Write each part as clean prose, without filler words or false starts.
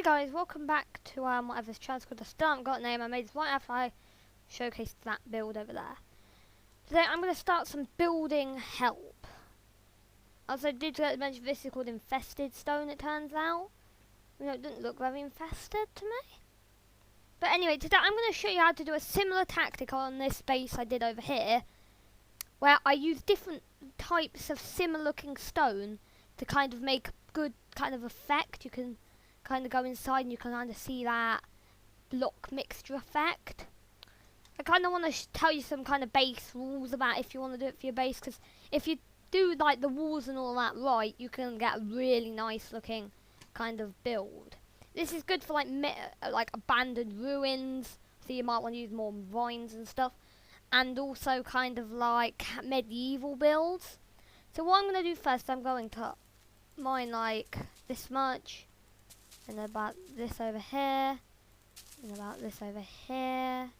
Hey guys, welcome back to whatever this channel's called. I still haven't got a name. I made this right after I showcased that build over there. Today I'm going to start some building help. As I did mention, this is called infested stone, it turns out. You know, it doesn't look very infested to me. But anyway, today I'm going to show you how to do a similar tactic on this base I did over here, where I use different types of similar looking stone to kind of make a good kind of effect. You can kind of go inside and you can kind of see that block mixture effect. I kind of want to tell you some kind of base rules about if you want to do it for your base, because if you do like the walls and all that right, you can get a really nice looking kind of build. This is good for like abandoned ruins, so you might want to use more vines and stuff, and also kind of like medieval builds. So what I'm going to do first, I'm going to mine like this much, and about this over here, and about this over here,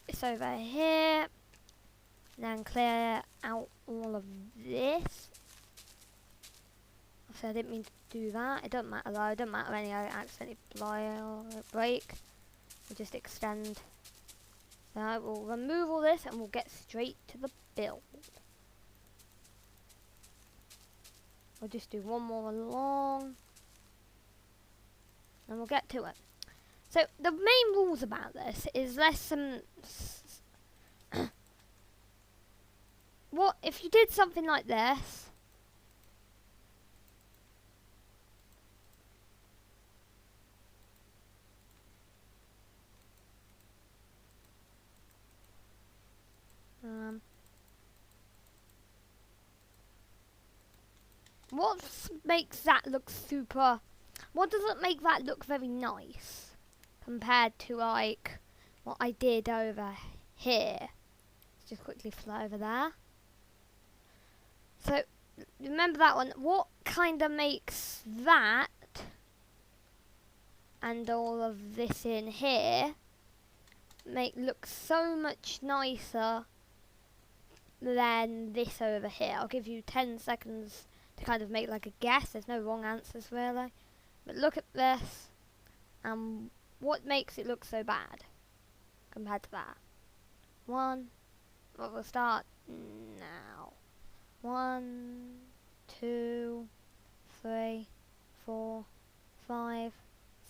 this over here, and then clear out all of this. So I didn't mean to do that. It doesn't matter though. It doesn't matter any I accidentally break. We'll just extend. So I will remove all this and we'll get straight to the build. We'll just do one more along, and we'll get to it. So the main rules about this is what if you did something like this? What makes that look super? What doesn't make that look very nice compared to like what I did over here? Let's just quickly fly over there. So remember that one. What kind of makes that and all of this in here look so much nicer than this over here? I'll give you 10 seconds to kind of make like a guess. There's no wrong answers really. But look at this, and what makes it look so bad compared to that? We'll start now. 1, 2, 3, 4, 5,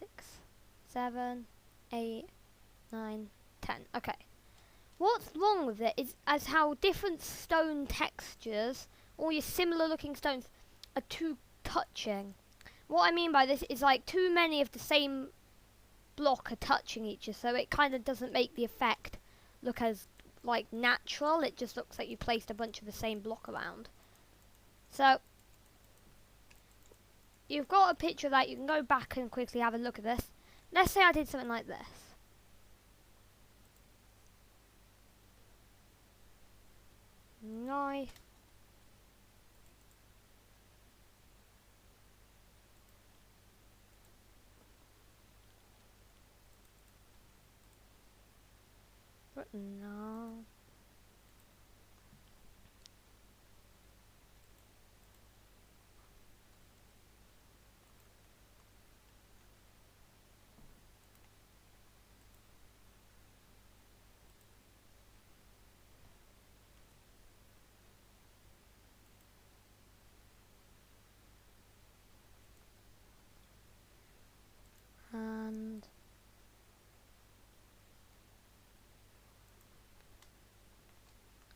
6, 7, 8, 9, 10. Okay. What's wrong with it is as how different stone textures, all your similar looking stones, are too touching. What I mean by this is like too many of the same block are touching each other, so it kind of doesn't make the effect look as like natural. It just looks like you placed a bunch of the same block around. So you've got a picture of that. You can go back and quickly have a look at this. Let's say I did something like this. Nice. But no.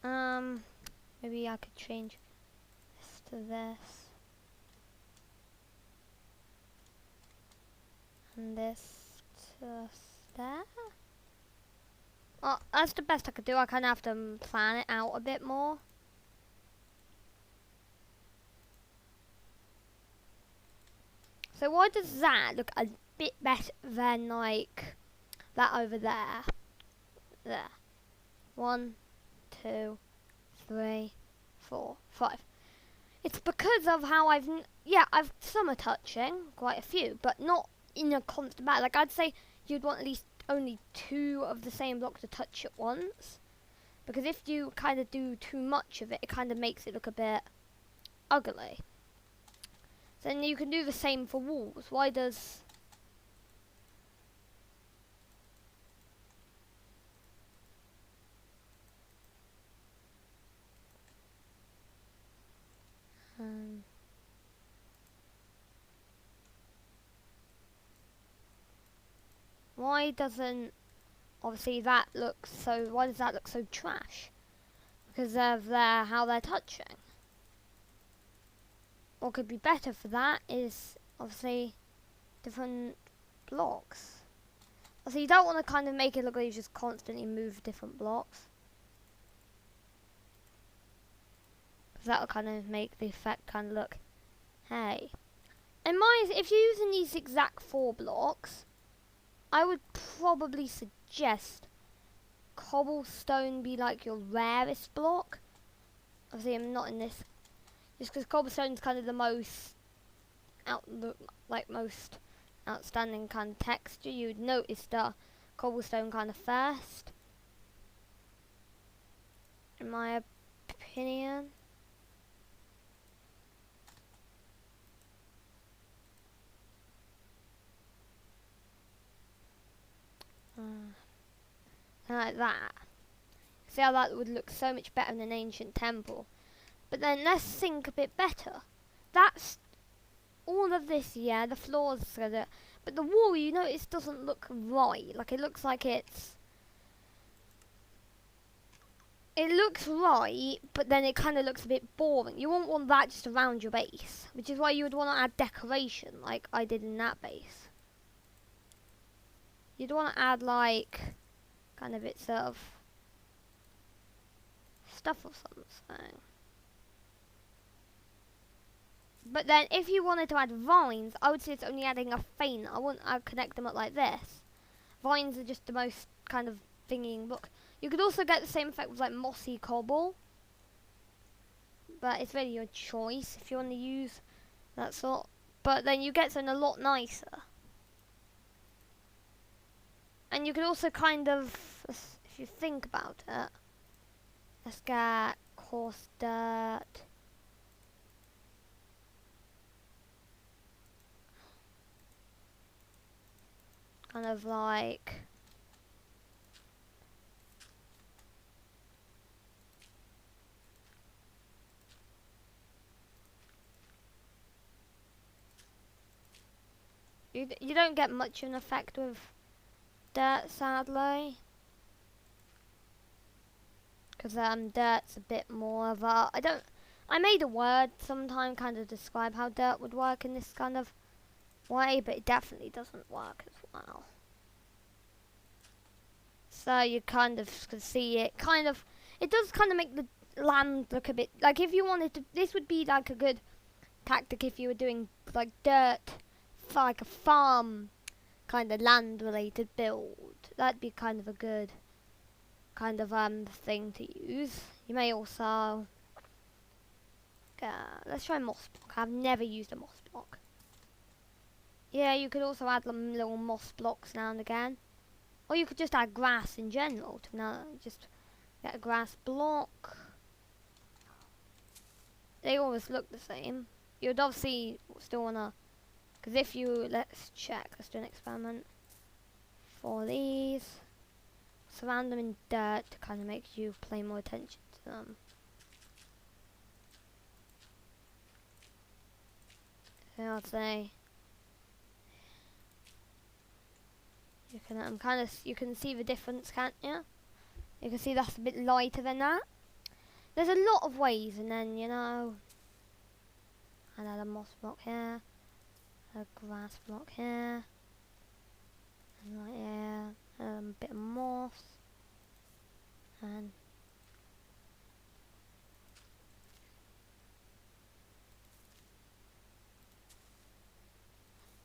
And maybe I could change this to this, and this to there. Well, that's the best I could do. I kind of have to plan it out a bit more. So why does that look a bit better than like that over there? There. 1, 2, 3, 4, 5. It's because of how I've some are touching, quite a few, but not in a constant battle. Like I'd say you'd want at least only 2 of the same block to touch at once, because if you kind of do too much of it, it kind of makes it look a bit ugly. Then you can do the same for walls. Why does... why doesn't... obviously that looks so... why does that look so trash? Because of how they're touching. What could be better for that is obviously different blocks. So you don't want to kind of make it look like you just constantly move different blocks. Because that will kind of make the effect kind of look, hey. And if you're using these exact 4 blocks, I would probably suggest cobblestone be like your rarest block. Obviously I'm not in this, just because cobblestone is kind of the most most outstanding kind of texture. You would notice the cobblestone kind of first, in my opinion. Like that. See how that would look so much better in an ancient temple. But then let's think a bit better. That's all of this, yeah, the floors, but the wall, you notice, doesn't look right. Like, it looks like it looks right, but then it kind of looks a bit boring. You won't want that just around your base, which is why you would want to add decoration, like I did in that base. You'd want to add, like, kind of bits of stuff or something. But then if you wanted to add vines, I would say it's only adding a feint. I'd connect them up like this. Vines are just the most kind of thingy look. You could also get the same effect with like mossy cobble. But it's really your choice if you want to use that sort. But then you get something a lot nicer. And you could also kind of, if you think about it, let's get coarse dirt. Kind of like, you don't get much of an effect with dirt, sadly, because dirt's a bit more of a, I made a word sometime kind of describe how dirt would work in this kind of way, but it definitely doesn't work as well. So you kind of can see it does kind of make the land look a bit, like if you wanted to, this would be like a good tactic if you were doing like dirt, like a farm kind of land related build. That'd be kind of a good kind of thing to use. You may also, let's try moss block. I've never used a moss block. Yeah, you could also add little moss blocks now and again. Or you could just add grass in general. To now, just get a grass block. They always look the same. You'd obviously still wanna, because if you, let's check, let's do an experiment. For these, surround them in dirt to kind of make you pay more attention to them. So I'd say, you can you can see the difference, can't you? You can see that's a bit lighter than that. There's a lot of ways, and then you know, and add a moss block here, a grass block here, and right here, a bit of moss, and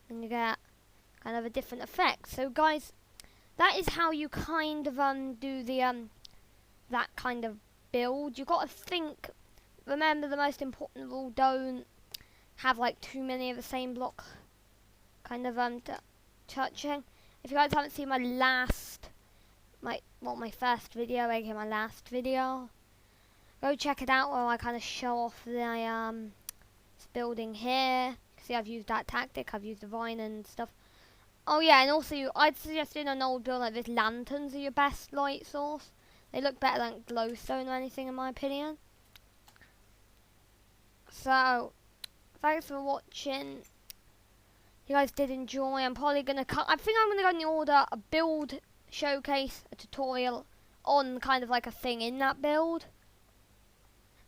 then you get kind of a different effect. So guys, that is how you kind of do the that kind of build. You got to think, remember the most important rule, don't have like too many of the same block kind of touching. If you guys haven't seen my last, my first video, aka my last video, go check it out where I kind of show off the building here. You can see I've used that tactic, I've used the vine and stuff. Oh yeah, and also I'd suggest in an old build like this, lanterns are your best light source. They look better than glowstone or anything in my opinion. So, thanks for watching. You guys did enjoy. I'm probably going to cut, I think I'm going to go in the order a build, showcase, a tutorial on kind of like a thing in that build.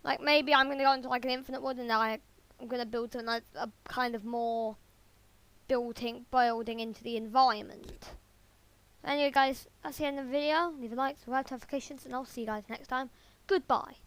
Like maybe I'm going to go into like an infinite wood and then I'm going to build something like a kind of more building into the environment. Anyway guys, that's the end of the video. Leave a like, subscribe, notifications, and I'll see you guys next time. Goodbye.